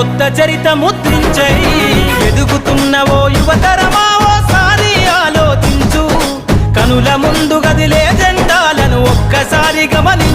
కొత్త చరిత ముద్రించై ఎదుగుతున్నవో యువతరమా ఓసారి ఆలోచించు కనుల ముందు గదిలే జెండాలను ఒక్కసారి గమనించు